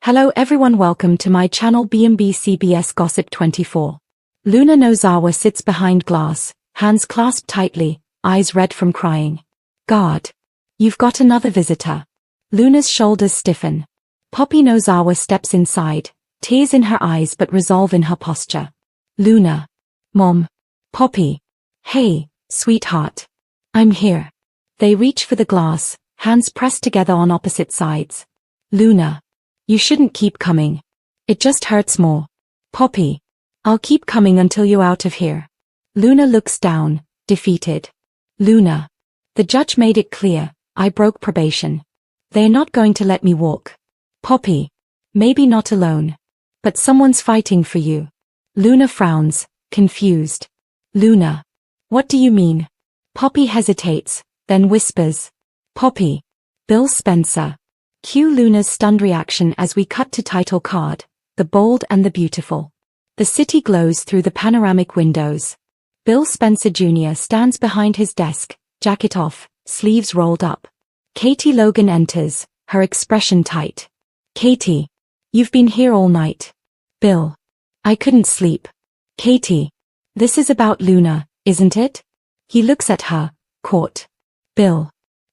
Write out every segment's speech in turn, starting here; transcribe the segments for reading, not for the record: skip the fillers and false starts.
Hello everyone, welcome to my channel B&B CBS Gossip 24. Luna Nozawa sits behind glass, hands clasped tightly, eyes red from crying. God. You've got another visitor. Luna's shoulders stiffen. Poppy Nozawa steps inside, tears in her eyes but resolve in her posture. Luna. Mom. Poppy. Hey, sweetheart. I'm here. They reach for the glass, hands pressed together on opposite sides. Luna. You shouldn't keep coming. It just hurts more. Poppy. I'll keep coming until you're out of here. Luna looks down, defeated. Luna. The judge made it clear, I broke probation. They're not going to let me walk. Poppy. Maybe not alone. But someone's fighting for you. Luna frowns, confused. Luna. What do you mean? Poppy hesitates, then whispers. Poppy. Bill Spencer. Cue Luna's stunned reaction as we cut to title card, The Bold and the Beautiful. The city glows through the panoramic windows. Bill Spencer Jr. stands behind his desk, jacket off, sleeves rolled up. Katie Logan enters, her expression tight. Katie. You've been here all night. Bill. I couldn't sleep. Katie. This is about Luna, isn't it? He looks at her, caught. Bill.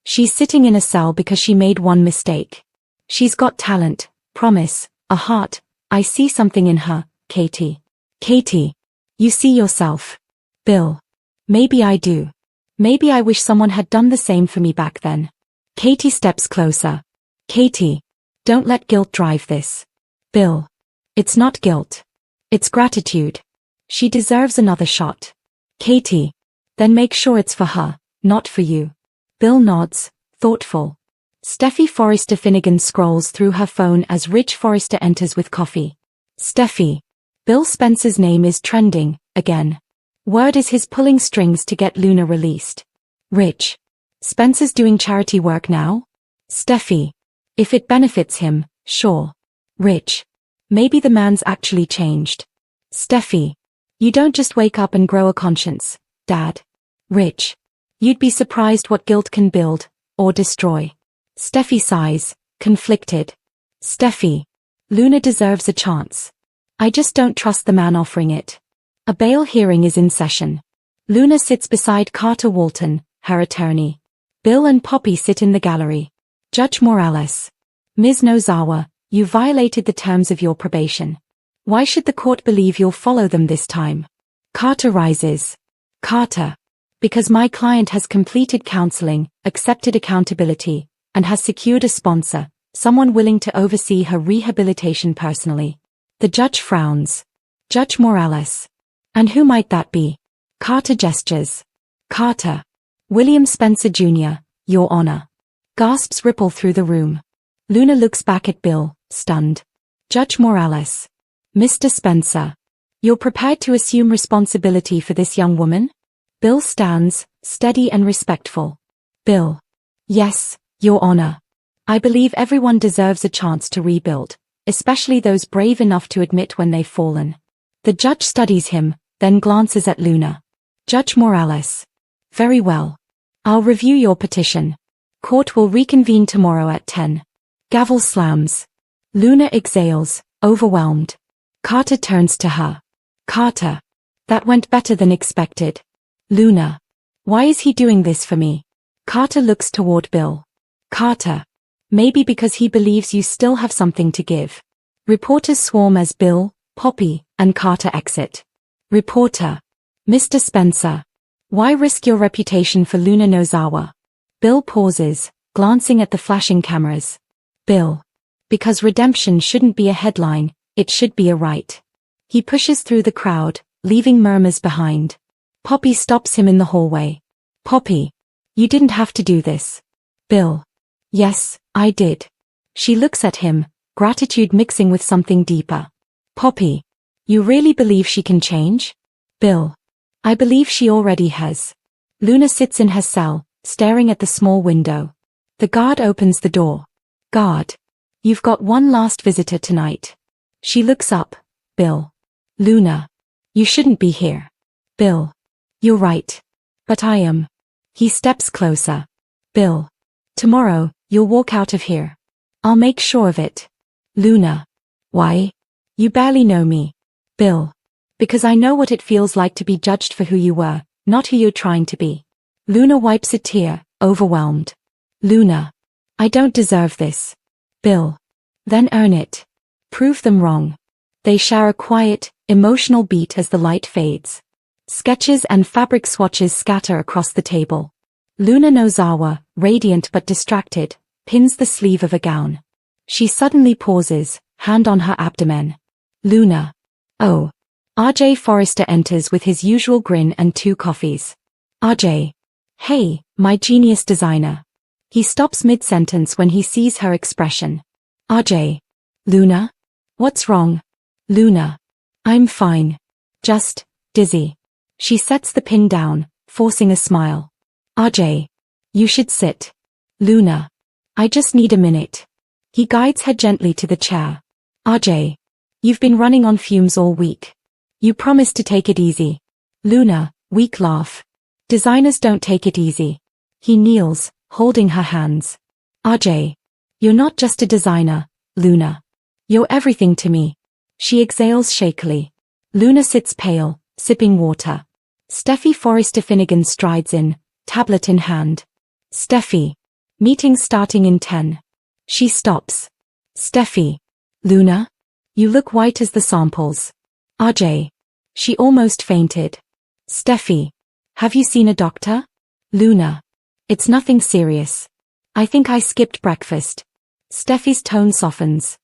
She's sitting in a cell because she made one mistake. She's got talent, promise, a heart. I see something in her, Katie. Katie. You see yourself. Bill. Maybe I do. Maybe I wish someone had done the same for me back then. Katie steps closer. Katie. Don't let guilt drive this. Bill. It's not guilt. It's gratitude. She deserves another shot. Katie. Then make sure it's for her, not for you. Bill nods, thoughtful. Steffi Forrester Finnegan scrolls through her phone as Rich Forrester enters with coffee. Steffi. Bill Spencer's name is trending, again. Word is he's pulling strings to get Luna released. Rich. Spencer's doing charity work now? Steffi. If it benefits him, sure. Rich. Maybe the man's actually changed. Steffi. You don't just wake up and grow a conscience, Dad. Rich. You'd be surprised what guilt can build, or destroy. Steffi sighs, conflicted. Steffi. Luna deserves a chance. I just don't trust the man offering it. A bail hearing is in session. Luna sits beside Carter Walton, her attorney. Bill and Poppy sit in the gallery. Judge Morales. Ms. Nozawa, you violated the terms of your probation. Why should the court believe you'll follow them this time? Carter rises. Carter. Because my client has completed counseling, accepted accountability, and has secured a sponsor, someone willing to oversee her rehabilitation personally. The judge frowns. Judge Morales. And who might that be? Carter gestures. Carter. William Spencer Jr., Your Honor. Gasps ripple through the room. Luna looks back at Bill, stunned. Judge Morales. Mr. Spencer. You're prepared to assume responsibility for this young woman? Bill stands, steady and respectful. Bill. Yes, Your Honor. I believe everyone deserves a chance to rebuild, especially those brave enough to admit when they've fallen. The judge studies him, then glances at Luna. Judge Morales. Very well. I'll review your petition. Court will reconvene tomorrow at 10. Gavel slams. Luna exhales, overwhelmed. Carter turns to her. Carter. That went better than expected. Luna. Why is he doing this for me? Carter looks toward Bill. Carter. Maybe because he believes you still have something to give. Reporters swarm as Bill, Poppy, and Carter exit. Reporter. Mr. Spencer. Why risk your reputation for Luna Nozawa? Bill pauses, glancing at the flashing cameras. Bill. Because redemption shouldn't be a headline, it should be a right. He pushes through the crowd, leaving murmurs behind. Poppy stops him in the hallway. Poppy. You didn't have to do this. Bill. Yes, I did. She looks at him, gratitude mixing with something deeper. Poppy. You really believe she can change? Bill. I believe she already has. Luna sits in her cell, staring at the small window. The guard opens the door. Guard. You've got one last visitor tonight. She looks up. Bill. Luna. You shouldn't be here. Bill. You're right. But I am. He steps closer. Bill. Tomorrow, you'll walk out of here. I'll make sure of it. Luna. Why? You barely know me. Bill. Because I know what it feels like to be judged for who you were, not who you're trying to be. Luna wipes a tear, overwhelmed. Luna. I don't deserve this. Bill. Then earn it. Prove them wrong. They share a quiet, emotional beat as the light fades. Sketches and fabric swatches scatter across the table. Luna Nozawa, radiant but distracted, pins the sleeve of a gown. She suddenly pauses, hand on her abdomen. Luna. Oh. RJ Forrester enters with his usual grin and 2 coffees. RJ. Hey, my genius designer. He stops mid-sentence when he sees her expression. RJ. Luna? What's wrong? Luna. I'm fine. Just dizzy. She sets the pin down, forcing a smile. RJ. You should sit. Luna. I just need a minute. He guides her gently to the chair. RJ. You've been running on fumes all week. You promised to take it easy. Luna, weak laugh. Designers don't take it easy. He kneels, holding her hands. RJ. You're not just a designer, Luna. You're everything to me. She exhales shakily. Luna sits pale, sipping water. Steffi Forrester Finnegan strides in, tablet in hand. Steffi. Meeting starting in 10. She stops. Steffi. Luna? You look white as the samples. RJ. She almost fainted. Steffi. Have you seen a doctor? Luna. It's nothing serious. I think I skipped breakfast. Steffi's tone softens.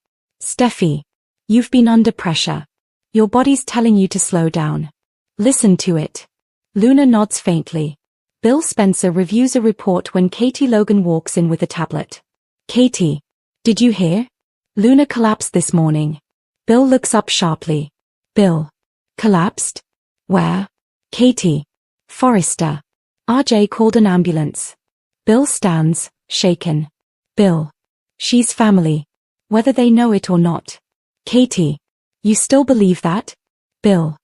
Steffi. You've been under pressure. Your body's telling you to slow down. Listen to it. Luna nods faintly. Bill Spencer reviews a report when Katie Logan walks in with a tablet. Katie. Did you hear? Luna collapsed this morning. Bill looks up sharply. Bill. Collapsed? Where? Katie. Forrester. RJ called an ambulance. Bill stands, shaken. Bill. She's family. Whether they know it or not. Katie. You still believe that? Bill.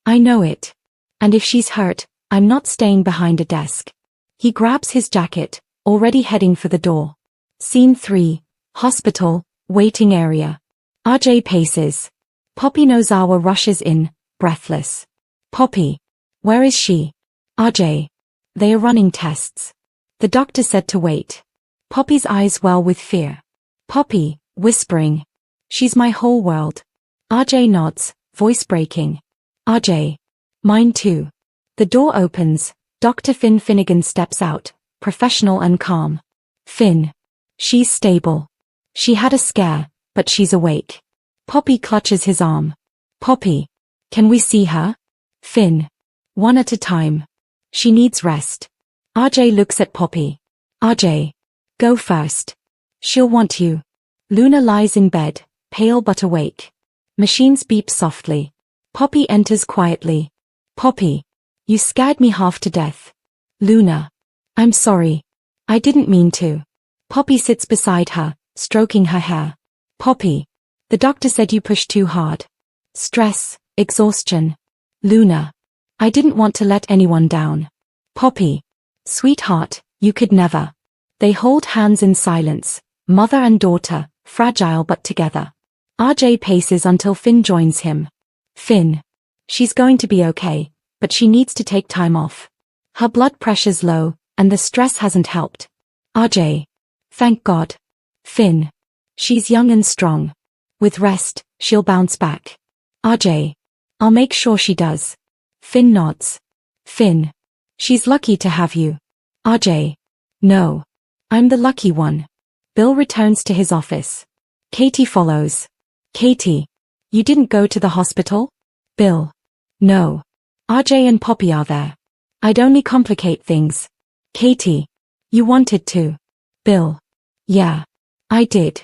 I know it. And if she's hurt, I'm not staying behind a desk. He grabs his jacket, already heading for the door. Scene 3. Hospital, waiting area. RJ paces. Poppy Nozawa rushes in, breathless. Poppy. Where is she? RJ. They are running tests. The doctor said to wait. Poppy's eyes well with fear. Poppy, whispering. She's my whole world. RJ nods, voice breaking. RJ. Mine too. The door opens, Dr. Finn Finnegan steps out, professional and calm. Finn. She's stable. She had a scare, but she's awake. Poppy clutches his arm. Poppy. Can we see her? Finn. One at a time. She needs rest. RJ looks at Poppy. RJ. Go first. She'll want you. Luna lies in bed, pale but awake. Machines beep softly. Poppy enters quietly. Poppy. You scared me half to death. Luna. I'm sorry. I didn't mean to. Poppy sits beside her, stroking her hair. Poppy. The doctor said you pushed too hard. Stress, exhaustion. Luna. I didn't want to let anyone down. Poppy. Sweetheart, you could never. They hold hands in silence, mother and daughter, fragile but together. RJ paces until Finn joins him. Finn. She's going to be okay, but she needs to take time off. Her blood pressure's low, and the stress hasn't helped. RJ. Thank God. Finn. She's young and strong. With rest, she'll bounce back. RJ. I'll make sure she does. Finn nods. Finn. She's lucky to have you. RJ. No. I'm the lucky one. Bill returns to his office. Katie follows. Katie. You didn't go to the hospital? Bill. No. RJ and Poppy are there. I'd only complicate things. Katie. You wanted to. Bill. Yeah. I did.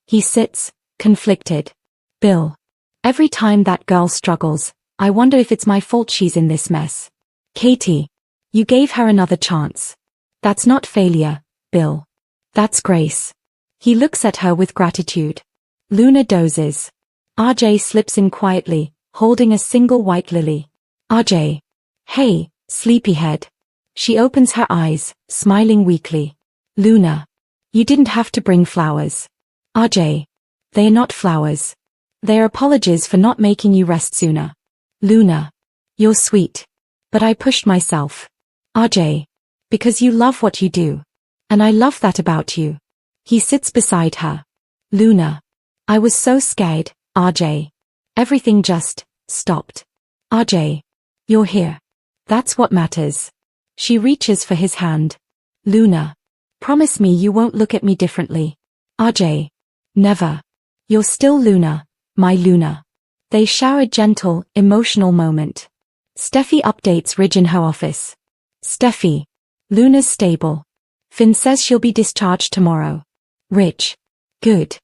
He sits, conflicted. Bill. Every time that girl struggles, I wonder if it's my fault she's in this mess. Katie. You gave her another chance. That's not failure, Bill. That's grace. He looks at her with gratitude. Luna dozes. RJ slips in quietly, holding a single white lily. RJ. Hey, sleepyhead. She opens her eyes, smiling weakly. Luna. You didn't have to bring flowers. RJ. They are not flowers. They are apologies for not making you rest sooner. Luna. You're sweet. But I pushed myself. RJ. Because you love what you do. And I love that about you. He sits beside her. Luna. I was so scared, RJ. Everything just stopped. RJ. You're here. That's what matters. She reaches for his hand. Luna. Promise me you won't look at me differently. RJ. Never. You're still Luna, my Luna. They share a gentle, emotional moment. Steffi updates Ridge in her office. Steffi. Luna's stable. Finn says she'll be discharged tomorrow. Ridge. Good.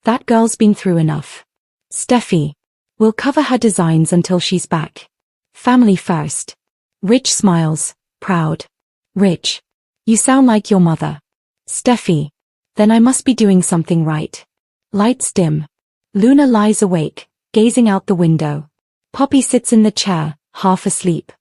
That girl's been through enough. Steffi. We'll cover her designs until she's back. Family first. Ridge smiles, proud. Ridge. You sound like your mother. Steffi. Then I must be doing something right. Lights dim. Luna lies awake, gazing out the window. Poppy sits in the chair, half asleep.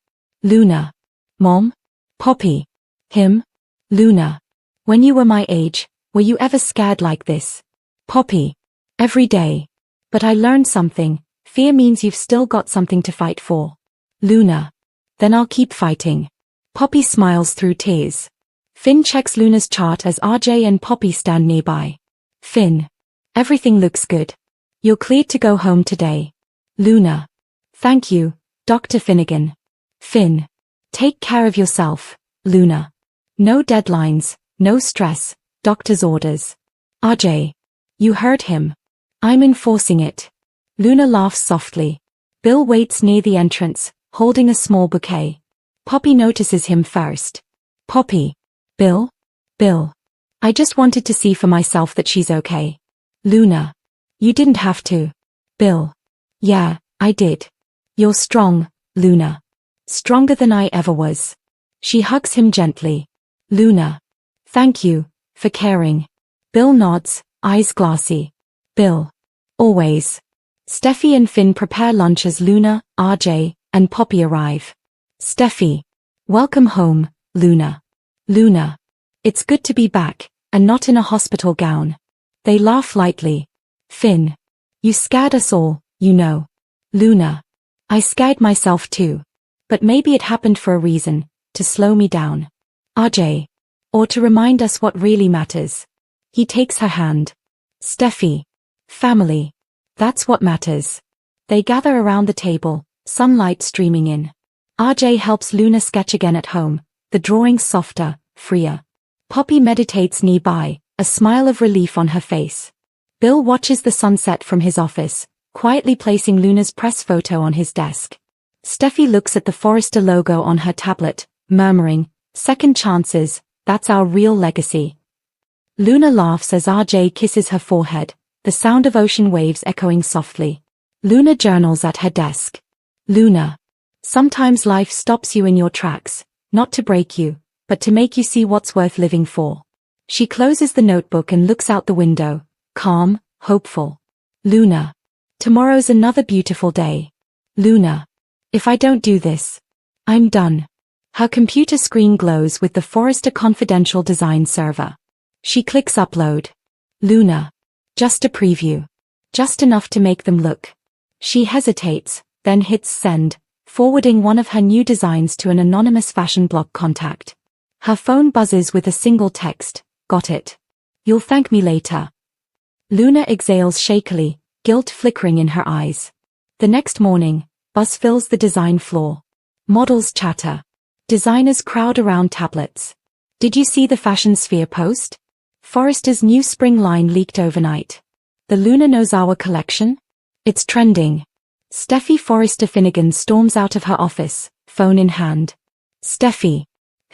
Luna. Mom? Poppy. Him? Luna. When you were my age, were you ever scared like this? Poppy. Every day. But I learned something. Fear means you've still got something to fight for. Luna. Then I'll keep fighting. Poppy smiles through tears. Finn checks Luna's chart as RJ and Poppy stand nearby. Finn. Everything looks good. You're cleared to go home today. Luna. Thank you, Dr. Finnegan. Finn. Take care of yourself, Luna. No deadlines, no stress, doctor's orders. RJ. You heard him. I'm enforcing it. Luna laughs softly. Bill waits near the entrance, holding a small bouquet. Poppy notices him first. Poppy. Bill? Bill. I just wanted to see for myself that she's okay. Luna. You didn't have to. Bill. Yeah, I did. You're strong, Luna. Stronger than I ever was. She hugs him gently. Luna. Thank you, for caring. Bill nods, eyes glassy. Bill. Always. Steffi and Finn prepare lunch as Luna, RJ, and Poppy arrive. Steffi. Welcome home, Luna. Luna. It's good to be back, and not in a hospital gown. They laugh lightly. Finn. You scared us all, you know. Luna. I scared myself too. But maybe it happened for a reason, to slow me down. RJ. Or to remind us what really matters. He takes her hand. Steffi. Family. That's what matters. They gather around the table, sunlight streaming in. RJ helps Luna sketch again at home, the drawings softer, freer. Poppy meditates nearby, a smile of relief on her face. Bill watches the sunset from his office, quietly placing Luna's press photo on his desk. Steffi looks at the Forrester logo on her tablet, murmuring, "Second chances, that's our real legacy." Luna laughs as RJ kisses her forehead, the sound of ocean waves echoing softly. Luna journals at her desk. Luna. Sometimes life stops you in your tracks, not to break you, but to make you see what's worth living for. She closes the notebook and looks out the window, calm, hopeful. Luna. Tomorrow's another beautiful day. Luna. If I don't do this, I'm done. Her computer screen glows with the Forrester Confidential Design server. She clicks upload. Luna. Just a preview. Just enough to make them look. She hesitates, then hits send, forwarding one of her new designs to an anonymous fashion blog contact. Her phone buzzes with a single text, "Got it. You'll thank me later." Luna exhales shakily, guilt flickering in her eyes. The next morning, buzz fills the design floor. Models chatter. Designers crowd around tablets. Did you see the Fashion Sphere post? Forrester's new spring line leaked overnight. The Luna Nozawa collection? It's trending. Steffi Forrester Finnegan storms out of her office, phone in hand. Steffi.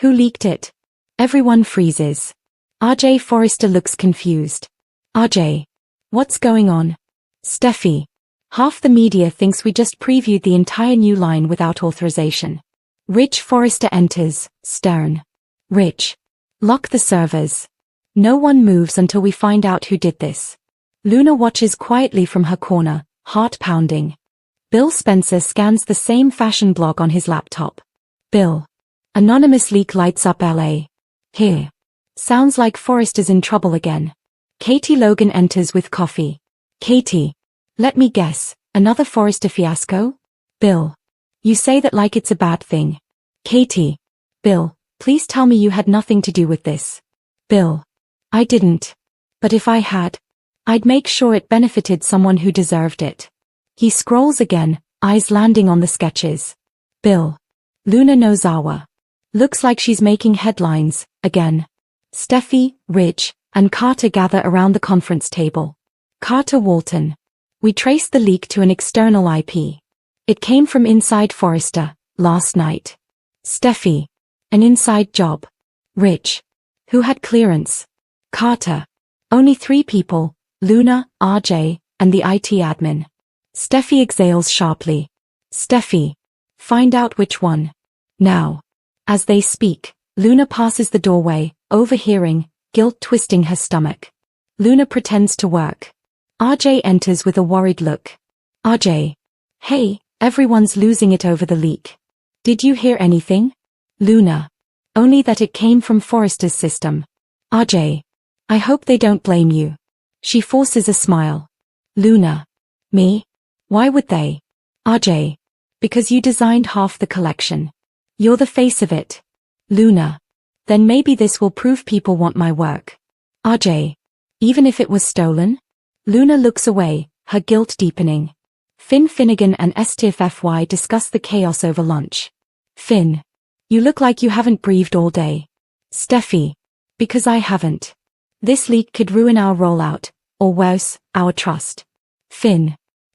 Who leaked it? Everyone freezes. RJ Forrester looks confused. RJ. What's going on? Steffi. Half the media thinks we just previewed the entire new line without authorization. Ridge Forrester enters, stern. Ridge. Lock the servers. No one moves until we find out who did this. Luna watches quietly from her corner, heart pounding. Bill Spencer scans the same fashion blog on his laptop. Bill. Anonymous leak lights up LA. Here. Sounds like Forrester's in trouble again. Katie Logan enters with coffee. Katie. Let me guess, another Forrester fiasco? Bill. You say that like it's a bad thing. Katie. Bill, please tell me you had nothing to do with this. Bill. I didn't. But if I had, I'd make sure it benefited someone who deserved it. He scrolls again, eyes landing on the sketches. Bill. Luna Nozawa. Looks like she's making headlines, again. Steffi, Ridge, and Carter gather around the conference table. Carter Walton. We traced the leak to an external IP. It came from inside Forrester, last night. Steffi. An inside job. Ridge. Who had clearance? Carter. Only 3 people, Luna, RJ, and the IT admin. Steffi exhales sharply. Steffi. Find out which one. Now. As they speak, Luna passes the doorway, overhearing, guilt twisting her stomach. Luna pretends to work. RJ enters with a worried look. RJ. Hey, everyone's losing it over the leak. Did you hear anything? Luna. Only that it came from Forrester's system. RJ. I hope they don't blame you. She forces a smile. Luna. Me? Why would they? RJ. Because you designed half the collection. You're the face of it. Luna. Then maybe this will prove people want my work. RJ. Even if it was stolen? Luna looks away, her guilt deepening. Finn Finnegan and STFFY discuss the chaos over lunch. Finn. You look like you haven't breathed all day. Steffi. Because I haven't. This leak could ruin our rollout, or worse, our trust. Finn.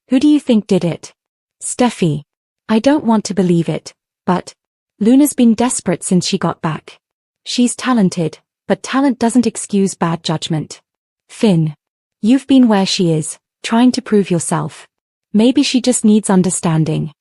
Who do you think did it? Steffi. I don't want to believe it, but Luna's been desperate since she got back. She's talented, but talent doesn't excuse bad judgment. Finn. You've been where she is, trying to prove yourself. Maybe she just needs understanding.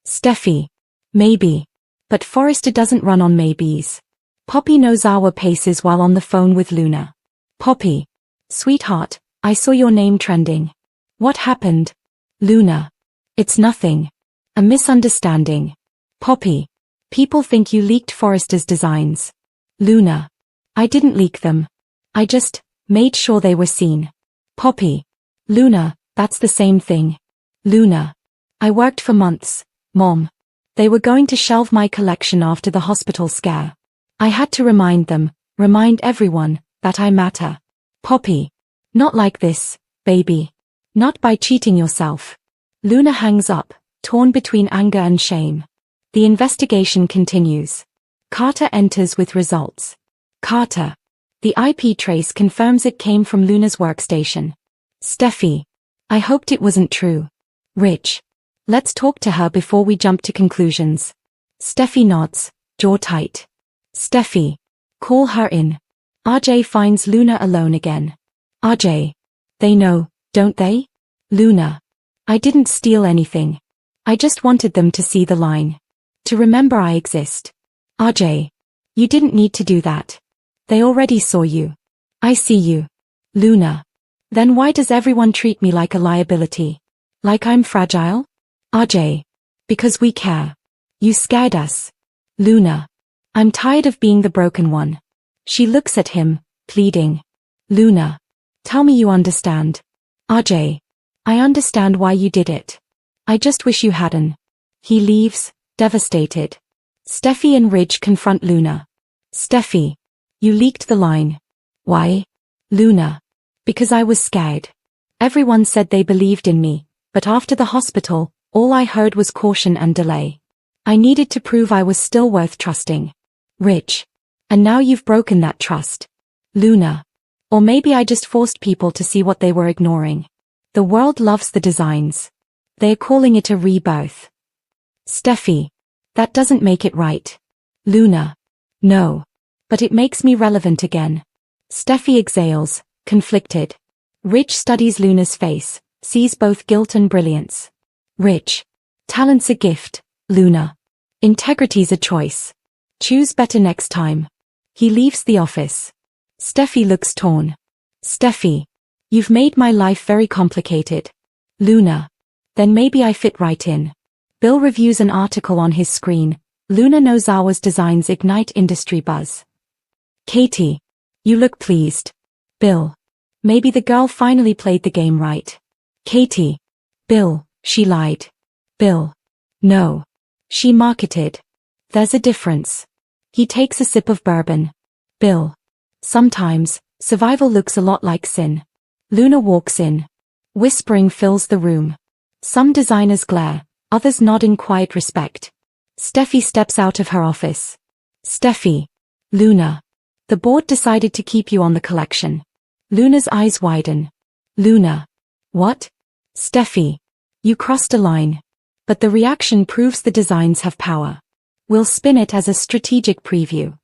Steffi. Maybe. But Forrester doesn't run on maybes. Poppy Nozawa paces while on the phone with Luna. Poppy. Sweetheart, I saw your name trending. What happened? Luna. It's nothing. A misunderstanding. Poppy. People think you leaked Forrester's designs. Luna. I didn't leak them. I just made sure they were seen. Poppy. Luna, that's the same thing. Luna. I worked for months, Mom. They were going to shelve my collection after the hospital scare. I had to remind them, remind everyone, that I matter. Poppy. Not like this, baby. Not by cheating yourself. Luna hangs up, torn between anger and shame. The investigation continues. Carter enters with results. Carter. The IP trace confirms it came from Luna's workstation. Steffi. I hoped it wasn't true. Ridge. Let's talk to her before we jump to conclusions. Steffi nods, jaw tight. Steffi. Call her in. RJ finds Luna alone again. RJ. They know, don't they? Luna. I didn't steal anything. I just wanted them to see the line. To remember I exist. RJ. You didn't need to do that. They already saw you. I see you. Luna. Then why does everyone treat me like a liability? Like I'm fragile? RJ. Because we care. You scared us. Luna. I'm tired of being the broken one. She looks at him, pleading. Luna. Tell me you understand. RJ. I understand why you did it. I just wish you hadn't. He leaves, devastated. Steffi and Ridge confront Luna. Steffi. You leaked the line. Why? Luna. Because I was scared. Everyone said they believed in me, but after the hospital, all I heard was caution and delay. I needed to prove I was still worth trusting. Ridge. And now you've broken that trust. Luna. Or maybe I just forced people to see what they were ignoring. The world loves the designs. They're calling it a rebirth. Steffi. That doesn't make it right. Luna. No. But it makes me relevant again. Steffi exhales, conflicted. Ridge studies Luna's face, sees both guilt and brilliance. Ridge. Talent's a gift, Luna. Integrity's a choice. Choose better next time. He leaves the office. Steffi looks torn. Steffi. You've made my life very complicated. Luna. Then maybe I fit right in. Bill reviews an article on his screen. Luna Nozawa's designs ignite industry buzz. Katie. You look pleased. Bill. Maybe the girl finally played the game right. Katie. Bill, she lied. Bill. No. She marketed. There's a difference. He takes a sip of bourbon. Bill. Sometimes, survival looks a lot like sin. Luna walks in. Whispering fills the room. Some designers glare, others nod in quiet respect. Steffi steps out of her office. Steffi. Luna. The board decided to keep you on the collection. Luna's eyes widen. Luna. What? Steffi. You crossed a line. But the reaction proves the designs have power. We'll spin it as a strategic preview.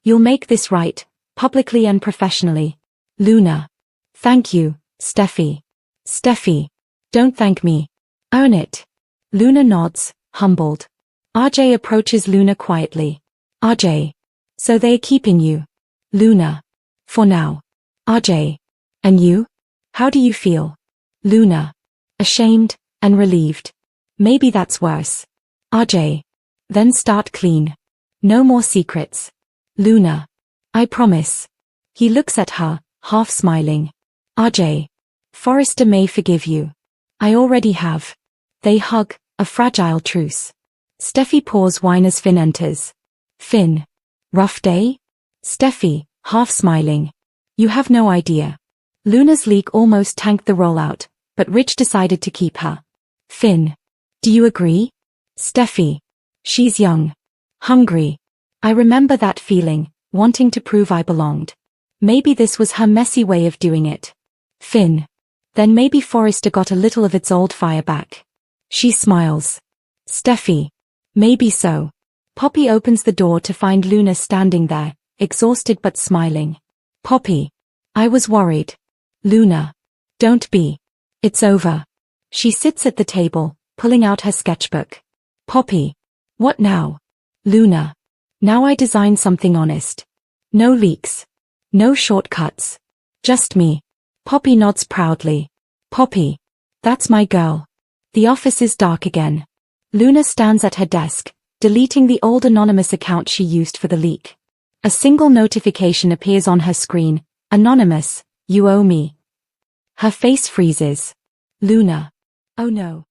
You'll make this right, publicly and professionally. Luna. Thank you, Steffi. Steffi. Don't thank me. Earn it. Luna nods, humbled. RJ approaches Luna quietly. RJ. So they're keeping you. Luna. For now. RJ. And you? How do you feel? Luna. Ashamed and relieved. Maybe that's worse. RJ. Then start clean. No more secrets. Luna. I promise. He looks at her, half smiling. RJ. Forrester may forgive you. I already have. They hug, a fragile truce. Steffi pours wine as Finn enters. Finn. Rough day? Steffi, half smiling. You have no idea. Luna's leak almost tanked the rollout, but Rich decided to keep her. Finn. Do you agree? Steffi. She's young. Hungry. I remember that feeling, wanting to prove I belonged. Maybe this was her messy way of doing it. Finn. Then maybe Forrester got a little of its old fire back. She smiles. Steffi. Maybe so. Poppy opens the door to find Luna standing there, exhausted but smiling. Poppy. I was worried. Luna. Don't be. It's over. She sits at the table, pulling out her sketchbook. Poppy. What now? Luna. Now I design something honest. No leaks. No shortcuts. Just me. Poppy nods proudly. Poppy. That's my girl. The office is dark again. Luna stands at her desk, deleting the old anonymous account she used for the leak. A single notification appears on her screen. Anonymous, you owe me. Her face freezes. Luna. Oh no.